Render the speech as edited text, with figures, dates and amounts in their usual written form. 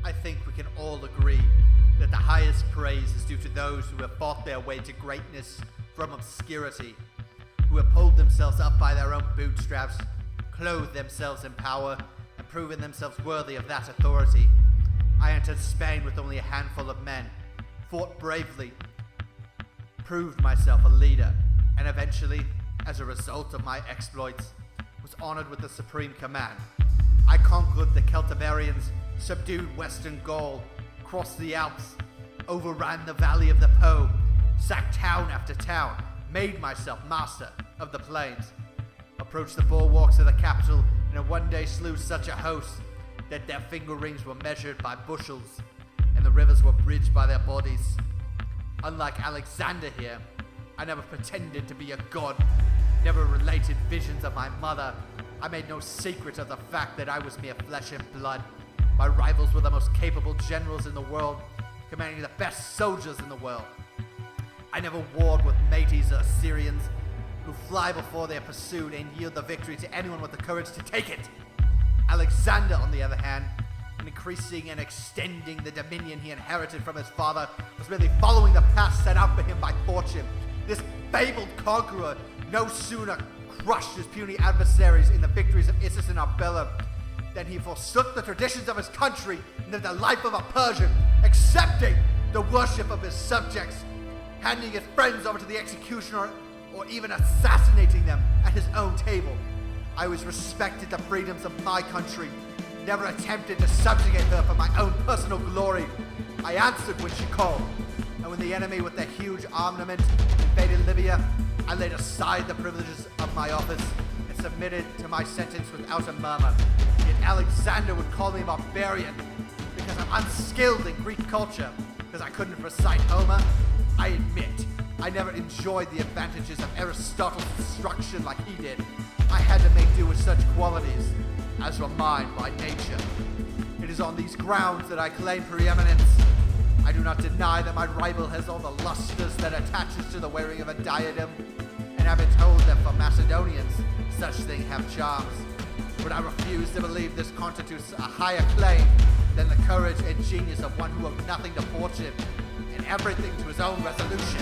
I think we can all agree that the highest praise is due to those who have fought their way to greatness from obscurity, who have pulled themselves up by their own bootstraps, clothed themselves in power, and proven themselves worthy of that authority. I entered Spain with only a handful of men, fought bravely, proved myself a leader, and eventually, as a result of my exploits, was honored with the supreme command. I conquered the Celtiberians, subdued Western Gaul, crossed the Alps, overran the valley of the Po, sacked town after town, made myself master of the plains, approached the bulwarks of the capital, and in one day slew such a host that their finger rings were measured by bushels, and the rivers were bridged by their bodies. Unlike Alexander here, I never pretended to be a god, never related visions of my mother. I made no secret of the fact that I was mere flesh and blood. My rivals were the most capable generals in the world, commanding the best soldiers in the world. I never warred with Medes or Assyrians, who fly before they are pursued and yield the victory to anyone with the courage to take it. Alexander, on the other hand, in increasing and extending the dominion he inherited from his father, was merely following the path set out for him by fortune. This fabled conqueror no sooner crushed his puny adversaries in the victories of Issus and Arbela than he forsook the traditions of his country and lived the life of a Persian, accepting the worship of his subjects, handing his friends over to the executioner, or even assassinating them at his own table. I always respected the freedoms of my country, never attempted to subjugate her for my own personal glory. I answered when she called, and when the enemy with their huge armament invaded Libya, I laid aside the privileges of my office and submitted to my sentence without a murmur. Yet Alexander would call me a barbarian because I'm unskilled in Greek culture, because I couldn't recite Homer. I admit, I never enjoyed the advantages of Aristotle's instruction like he did. I had to make do with such qualities as were mine by nature. It is on these grounds that I claim preeminence. I do not deny that my rival has all the lusters that attaches to the wearing of a diadem, and have been told that for Macedonians such things have charms. But I refuse to believe this constitutes a higher claim than the courage and genius of one who owed nothing to fortune and everything to his own resolution.